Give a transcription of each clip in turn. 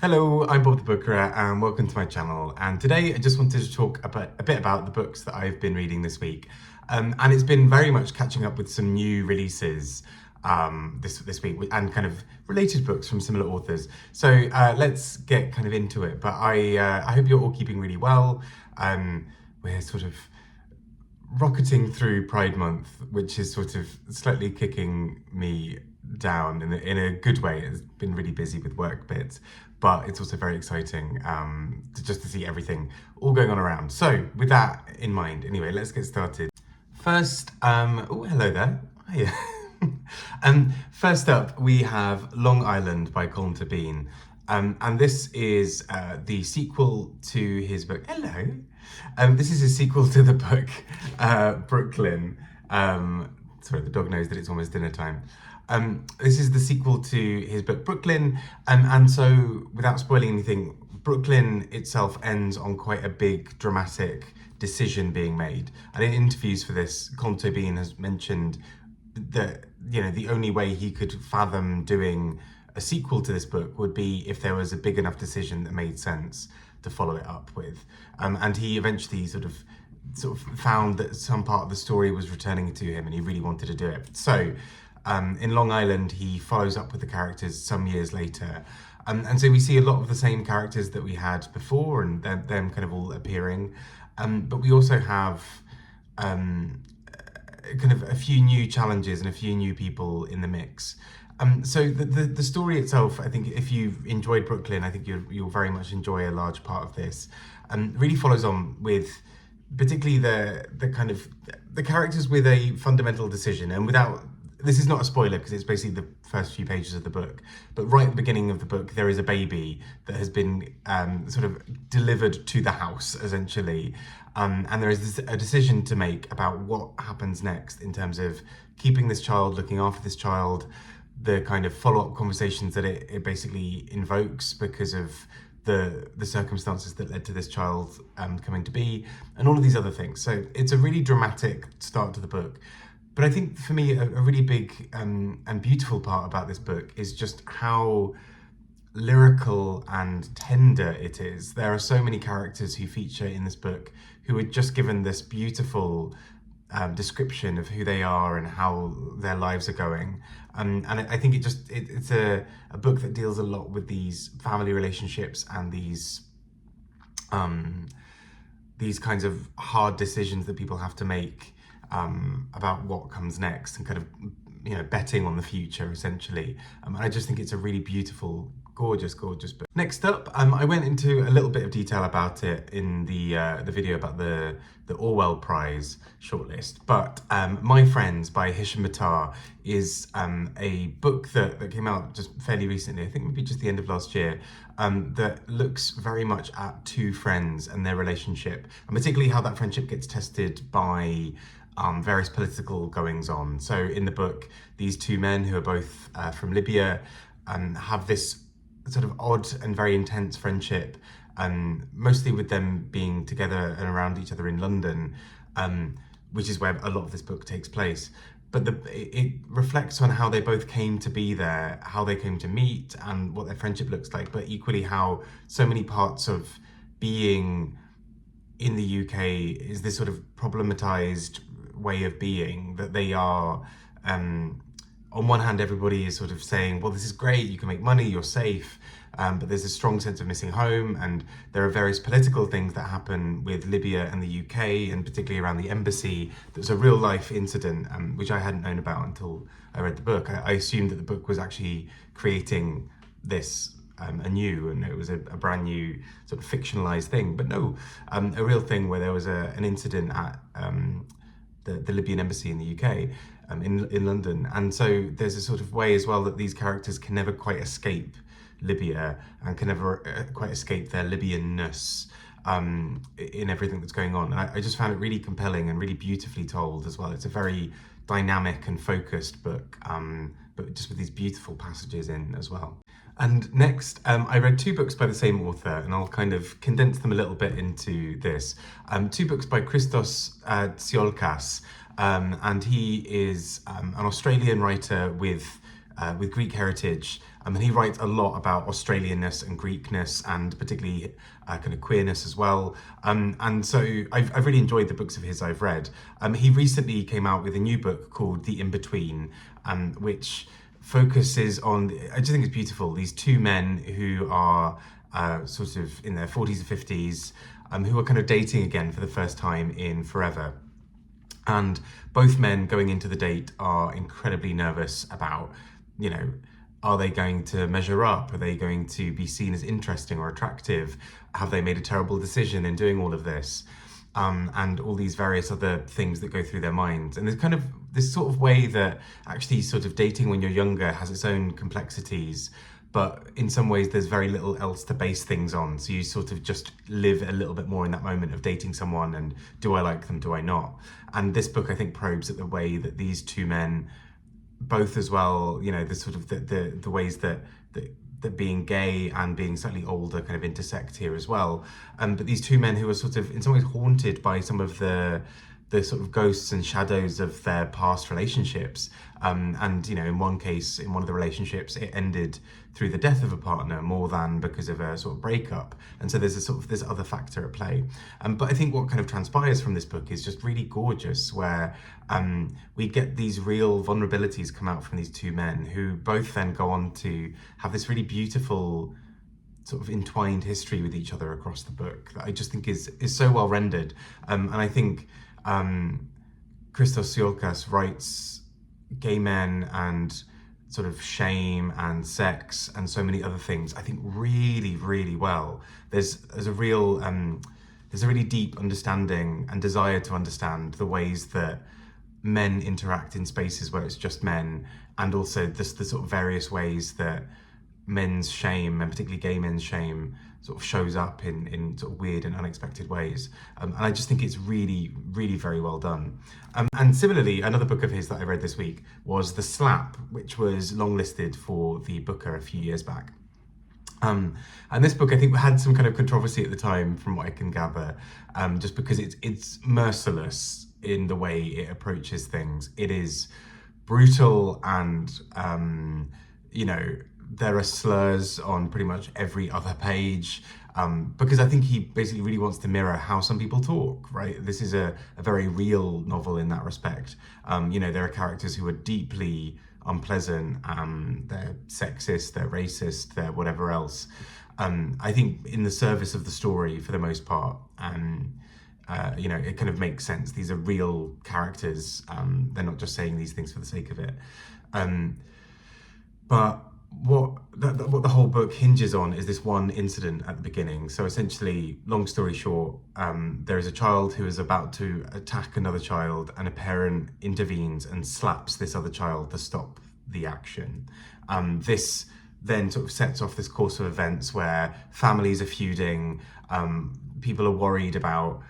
Hello, I'm Bob the Bookerer and welcome to my channel. And today I just wanted to talk a bit about the books that I've been reading this week. And it's been very much catching up with some new releases this week and kind of related books from similar authors. So let's get kind of into it. But I hope you're all keeping really well. We're sort of rocketing through Pride Month, which is sort of slightly kicking me down in a good way. It's been really busy with work bits, but it's also very exciting to see everything all going on around. So with that in mind, anyway, let's get started. First, oh, hello there. Hiya. First up, we have Long Island by Colter. And this is the sequel to his book. Hello. This is a sequel to the book Brooklyn. Sorry, the dog knows that it's almost dinner time. This is the sequel to his book Brooklyn, and so without spoiling anything, Brooklyn itself ends on quite a big dramatic decision being made. And in interviews for this, Colter has mentioned that the only way he could fathom doing a sequel to this book would be if there was a big enough decision that made sense to follow it up with. And he eventually sort of found that some part of the story was returning to him and he really wanted to do it. So in Long Island, he follows up with the characters some years later. And so we see a lot of the same characters that we had before and them kind of all appearing. But we also have kind of a few new challenges and a few new people in the mix. So the story itself, I think if you've enjoyed Brooklyn, I think you'll very much enjoy a large part of this. Really follows on with particularly the kind of the characters with a fundamental decision, and without, this is not a spoiler because it's basically the first few pages of the book, but right at the beginning of the book there is a baby that has been sort of delivered to the house essentially, and there is a decision to make about what happens next in terms of keeping this child, looking after this child, the kind of follow-up conversations that it basically invokes because of the circumstances that led to this child coming to be, and all of these other things. So it's a really dramatic start to the book. But I think for me, a really big and beautiful part about this book is just how lyrical and tender it is. There are so many characters who feature in this book who are just given this beautiful description of who they are and how their lives are going. And I think it's a book that deals a lot with these family relationships and these kinds of hard decisions that people have to make about what comes next and kind of betting on the future essentially. And I just think it's a really beautiful, gorgeous book. Next up, I went into a little bit of detail about it in the video about the Orwell Prize shortlist, but My Friends by Hisham Matar is a book that came out just fairly recently, I think maybe just the end of last year, that looks very much at two friends and their relationship, and particularly how that friendship gets tested by various political goings on. So in the book, these two men who are both from Libya have this sort of odd and very intense friendship, mostly with them being together and around each other in London, which is where a lot of this book takes place. But it reflects on how they both came to be there, how they came to meet, and what their friendship looks like, but equally how so many parts of being in the UK is this sort of problematized way of being, that they are, on one hand, everybody is sort of saying, well, this is great, you can make money, you're safe, but there's a strong sense of missing home, and there are various political things that happen with Libya and the UK, and particularly around the embassy. There's a real life incident, which I hadn't known about until I read the book. I assumed that the book was actually creating this anew, and it was a brand new sort of fictionalized thing, but no, a real thing where there was an incident at the Libyan embassy in the UK, in London. And so there's a sort of way as well that these characters can never quite escape Libya and can never quite escape their Libyan-ness in everything that's going on. And I just found it really compelling and really beautifully told as well. It's a very dynamic and focused book, but just with these beautiful passages in as well. And next, I read two books by the same author, and I'll kind of condense them a little bit into this. Two books by Christos, Tsiolkas, and he is an Australian writer with with Greek heritage. And he writes a lot about Australianness and Greekness, and particularly kind of queerness as well. And so I've really enjoyed the books of his I've read. He recently came out with a new book called The In-Between, which focuses on, I just think it's beautiful, these two men who are sort of in their 40s and 50s, who are kind of dating again for the first time in forever. And both men going into the date are incredibly nervous about, you know, are they going to measure up? Are they going to be seen as interesting or attractive? Have they made a terrible decision in doing all of this? And all these various other things that go through their minds. And there's kind of this sort of way that actually sort of dating when you're younger has its own complexities, but in some ways there's very little else to base things on. So you sort of just live a little bit more in that moment of dating someone and do I like them, do I not? And this book, I think, probes at the way that these two men both as well, you know, the sort of the ways that being gay and being slightly older kind of intersect here as well. But these two men who are sort of in some ways haunted by some of the sort of ghosts and shadows of their past relationships. And, you know, in one case, in one of the relationships, it ended through the death of a partner more than because of a sort of breakup. And so there's a sort of this other factor at play. But I think what kind of transpires from this book is just really gorgeous, where we get these real vulnerabilities come out from these two men who both then go on to have this really beautiful sort of entwined history with each other across the book that I just think is so well rendered. And I think Christos Tsiolkas writes gay men and sort of shame and sex and so many other things, I think, really, really well. There's a really deep understanding and desire to understand the ways that men interact in spaces where it's just men, and also the sort of various ways that men's shame, and particularly gay men's shame, sort of shows up in sort of weird and unexpected ways. And I just think it's really, really very well done. And similarly, another book of his that I read this week was The Slap, which was longlisted for the Booker a few years back. And this book, I think, had some kind of controversy at the time, from what I can gather, just because it's merciless in the way it approaches things. It is brutal, and you know, there are slurs on pretty much every other page, because I think he basically really wants to mirror how some people talk, right? This is a very real novel in that respect. You know, there are characters who are deeply unpleasant, they're sexist, they're racist, they're whatever else. I think in the service of the story, for the most part, you know, it kind of makes sense. These are real characters. They're not just saying these things for the sake of it. But what the whole book hinges on is this one incident at the beginning. So essentially, long story short, there is a child who is about to attack another child, and a parent intervenes and slaps this other child to stop the action. This then sort of sets off this course of events where families are feuding, people are worried about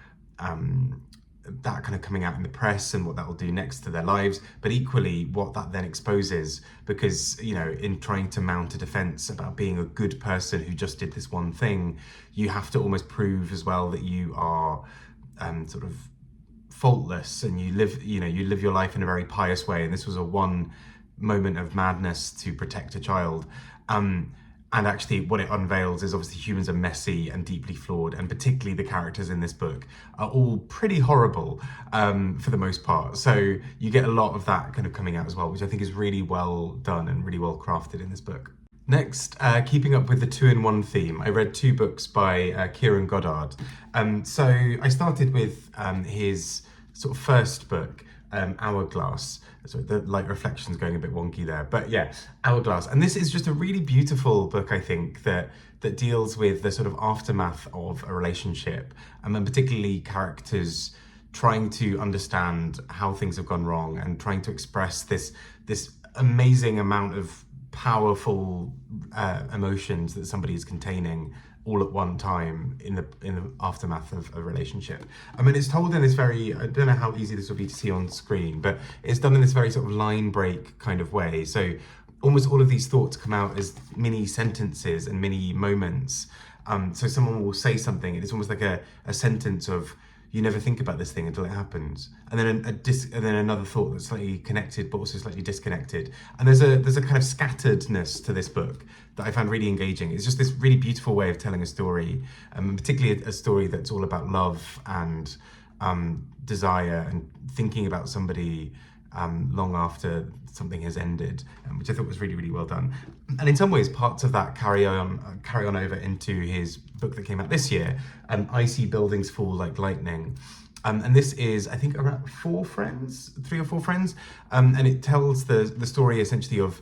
that kind of coming out in the press and what that will do next to their lives, but equally what that then exposes, because, you know, in trying to mount a defense about being a good person who just did this one thing, you have to almost prove as well that you are sort of faultless, and you live your life in a very pious way. And this was a one moment of madness to protect a child. And actually what it unveils is obviously humans are messy and deeply flawed, and particularly the characters in this book are all pretty horrible for the most part. So you get a lot of that kind of coming out as well, which I think is really well done and really well crafted in this book. Next, keeping up with the two-in-one theme, I read two books by Kieran Godard. So I started with his sort of first book, Hourglass. So the light reflection's going a bit wonky there, but yeah, Hourglass. And this is just a really beautiful book, I think, that deals with the sort of aftermath of a relationship, and then particularly characters trying to understand how things have gone wrong and trying to express this amazing amount of powerful emotions that somebody is containing all at one time in the aftermath of a relationship. I mean, it's told in this very, I don't know how easy this will be to see on screen, but it's done in this very sort of line break kind of way. So almost all of these thoughts come out as mini sentences and mini moments. So someone will say something, and it's almost like a sentence of, you never think about this thing until it happens, and then and then another thought that's slightly connected but also slightly disconnected. And there's a kind of scatteredness to this book that I found really engaging. It's just this really beautiful way of telling a story, particularly a story that's all about love and desire and thinking about somebody long after something has ended, which I thought was really, really well done. And in some ways, parts of that carry on over into his book that came out this year, I See Buildings Fall Like Lightning. And this is, I think, around 3 or 4 friends, and it tells the story essentially of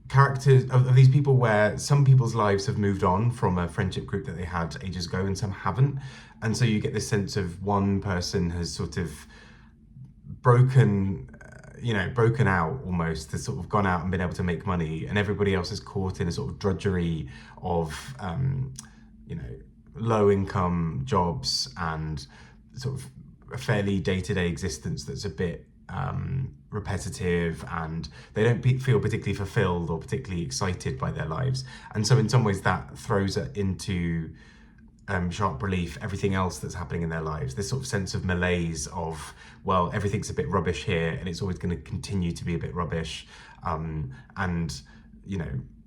characters of these people, where some people's lives have moved on from a friendship group that they had ages ago and some haven't. And so you get this sense of one person has sort of broken out almost, has sort of gone out and been able to make money, and everybody else is caught in a sort of drudgery of low income jobs and sort of a fairly day-to-day existence that's a bit repetitive, and they don't feel particularly fulfilled or particularly excited by their lives. And so in some ways that throws it into sharp relief everything else that's happening in their lives, this sort of sense of malaise of, well, everything's a bit rubbish here and it's always going to continue to be a bit rubbish, and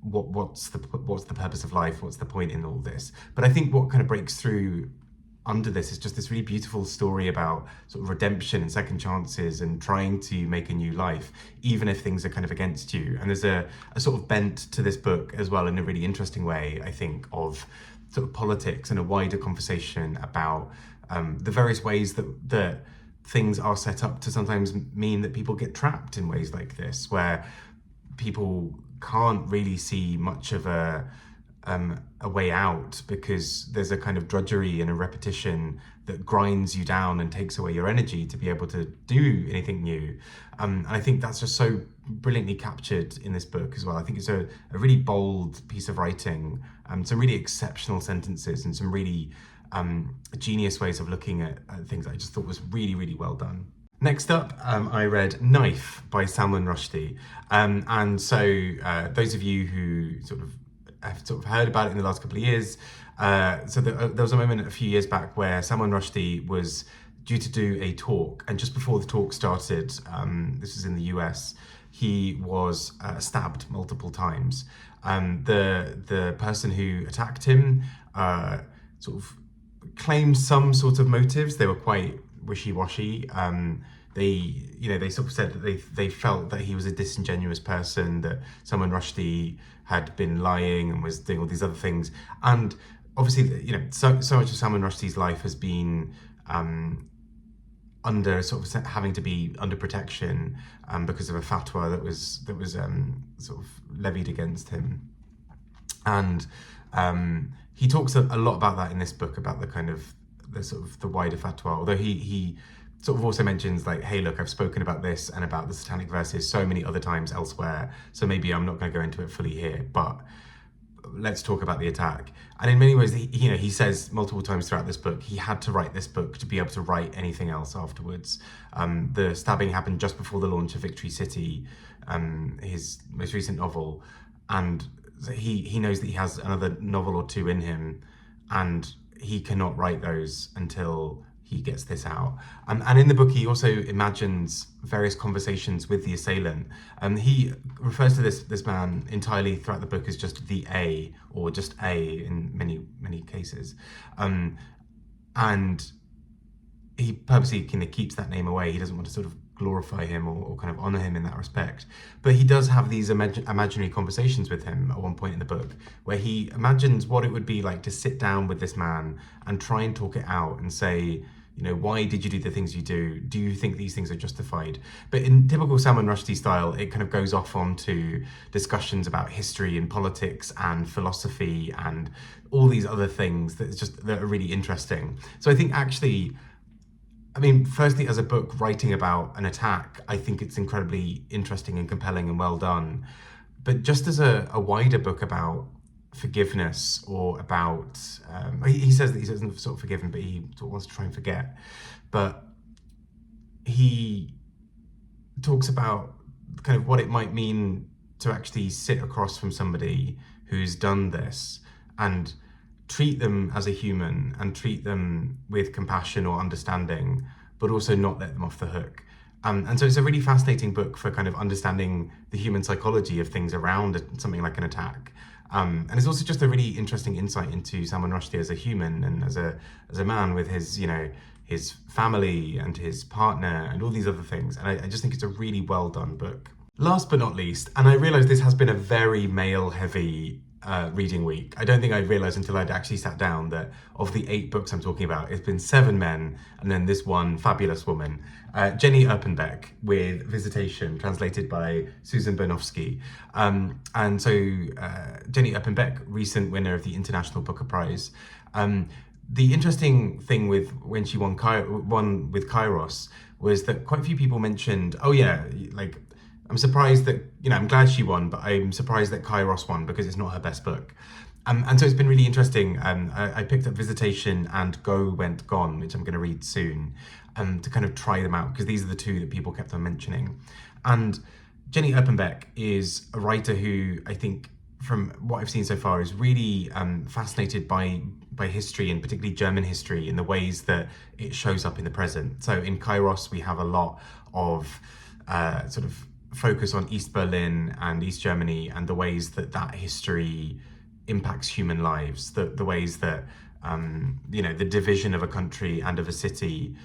what's the purpose of life, what's the point in all this? But I think what kind of breaks through under this is just this really beautiful story about sort of redemption and second chances and trying to make a new life, even if things are kind of against you. And there's a sort of bent to this book as well, in a really interesting way, I think, of sort of politics and a wider conversation about the various ways that things are set up to sometimes mean that people get trapped in ways like this, where people can't really see much of a way out, because there's a kind of drudgery and a repetition that grinds you down and takes away your energy to be able to do anything new. And I think that's just so brilliantly captured in this book as well. I think it's a really bold piece of writing, some really exceptional sentences and some really genius ways of looking at things that I just thought was really, really well done. Next up, I read Knife by Salman Rushdie. And so those of you who I've sort of heard about it in the last couple of years. So there was a moment a few years back where Salman Rushdie was due to do a talk, and just before the talk started, this was in the US, he was stabbed multiple times. The person who attacked him sort of claimed some sort of motives. They were quite wishy-washy. They sort of said that they felt that he was a disingenuous person, that Salman Rushdie had been lying and was doing all these other things. And obviously, so much of Salman Rushdie's life has been under sort of having to be under protection because of a fatwa that was sort of levied against him. And he talks a lot about that in this book, about the wider fatwa, although he sort of also mentions, like, hey, look, I've spoken about this and about the satanic verses so many other times elsewhere, so maybe I'm not going to go into it fully here, but let's talk about the attack. And in many ways, he says multiple times throughout this book, he had to write this book to be able to write anything else afterwards. The stabbing happened just before the launch of Victory City, his most recent novel, and he knows that he has another novel or two in him, and he cannot write those until he gets this out. And in the book, he also imagines various conversations with the assailant. He refers to this man entirely throughout the book as just the A, or just A in many cases. And he purposely kind of keeps that name away. He doesn't want to sort of glorify him or kind of honor him in that respect. But he does have these imaginary conversations with him at one point in the book, where he imagines what it would be like to sit down with this man and try and talk it out and say, why did you do the things you do? Do you think these things are justified? But in typical Salman Rushdie style, it kind of goes off onto discussions about history and politics and philosophy and all these other things that are really interesting. So I think actually, firstly, as a book writing about an attack, I think it's incredibly interesting and compelling and well done. But just as a wider book about forgiveness, or about, he says that he doesn't sort of forgive him, but he sort of wants to try and forget. But he talks about kind of what it might mean to actually sit across from somebody who's done this and treat them as a human and treat them with compassion or understanding, but also not let them off the hook. And so it's a really fascinating book for kind of understanding the human psychology of things around something like an attack. And it's also just a really interesting insight into Salman Rushdie as a human and as a man with his, his family and his partner and all these other things. And I just think it's a really well done book. Last but not least, and I realise this has been a very male-heavy reading week. I don't think I realised until I'd actually sat down that of the 8 books I'm talking about, it's been 7 men and then this one fabulous woman, Jenny Upenbeck, with Visitation, translated by Susan Bernofsky. And so Jenny Upenbeck, recent winner of the International Booker Prize. The interesting thing with when she won with Kairos was that quite a few people mentioned, oh yeah, like, I'm surprised that, I'm glad she won, but I'm surprised that Kairos won because it's not her best book. And so it's been really interesting. I picked up Visitation and Go Went Gone, which I'm going to read soon, to kind of try them out, because these are the 2 that people kept on mentioning. And Jenny Upenbeck is a writer who I think, from what I've seen so far, is really fascinated by history, and particularly German history, in the ways that it shows up in the present. So in Kairos, we have a lot of sort of focus on East Berlin and East Germany and the ways that history impacts human lives, the ways that the division of a country and of a city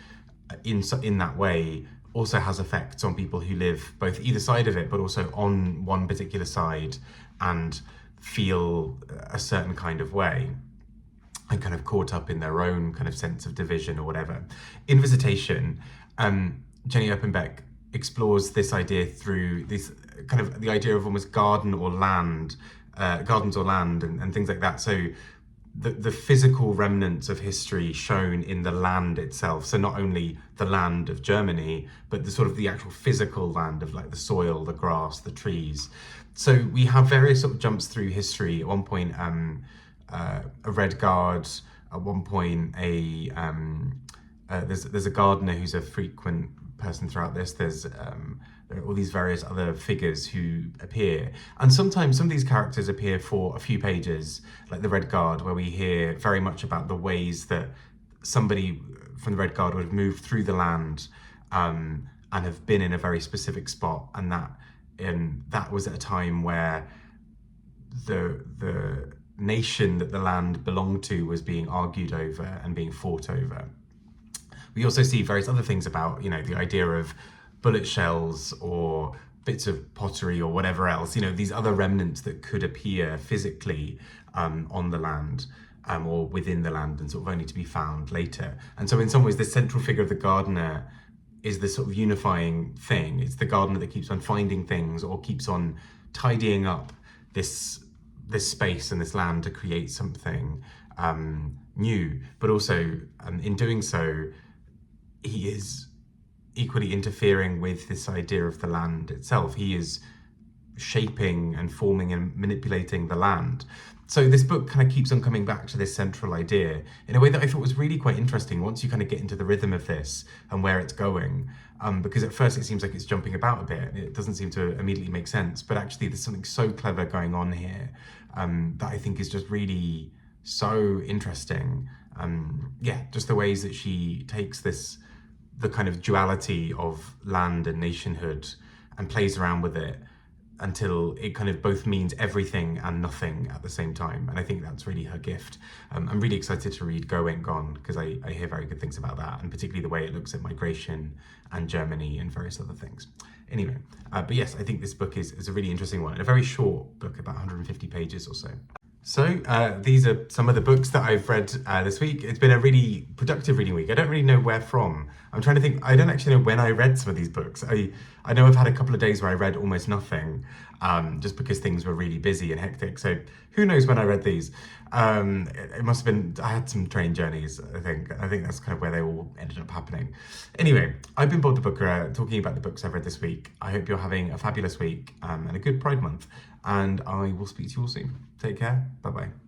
in that way also has effects on people who live both either side of it, but also on one particular side and feel a certain kind of way and kind of caught up in their own kind of sense of division or whatever. In Visitation, Jenny Upenbeck explores this idea through this kind of the idea of almost gardens or land and things like that. So the physical remnants of history shown in the land itself. So not only the land of Germany, but the sort of the actual physical land of like the soil, the grass, the trees. So we have various sort of jumps through history. At one point, a Red Guard. At one point, there's a gardener who's a frequent person throughout this. There are all these various other figures who appear, and sometimes some of these characters appear for a few pages, like the Red Guard, where we hear very much about the ways that somebody from the Red Guard would have moved through the land and have been in a very specific spot, and that was at a time where the nation that the land belonged to was being argued over and being fought over. We also see various other things about, the idea of bullet shells or bits of pottery or whatever else, these other remnants that could appear physically on the land or within the land and sort of only to be found later. And so in some ways, the central figure of the gardener is the sort of unifying thing. It's the gardener that keeps on finding things or keeps on tidying up this space and this land to create something new. But also in doing so, he is equally interfering with this idea of the land itself. He is shaping and forming and manipulating the land. So this book kind of keeps on coming back to this central idea in a way that I thought was really quite interesting once you kind of get into the rhythm of this and where it's going. Because at first it seems like it's jumping about a bit. It doesn't seem to immediately make sense, but actually there's something so clever going on here that I think is just really so interesting. Just the ways that she takes the kind of duality of land and nationhood and plays around with it until it kind of both means everything and nothing at the same time. And I think that's really her gift. I'm really excited to read Go Ain't Gone because I hear very good things about that, and particularly the way it looks at migration and Germany and various other things. Anyway, but yes, I think this book is a really interesting one, and a very short book, about 150 pages or so. So these are some of the books that I've read this week. It's been a really productive reading week. I don't really know where from. I'm trying to think. I don't actually know when I read some of these books. I know I've had a couple of days where I read almost nothing, just because things were really busy and hectic. So who knows when I read these? It must have been, I had some train journeys, I think. I think that's kind of where they all ended up happening. Anyway, I've been Bob the Booker, talking about the books I've read this week. I hope you're having a fabulous week and a good Pride Month. And I will speak to you all soon. Take care. Bye-bye.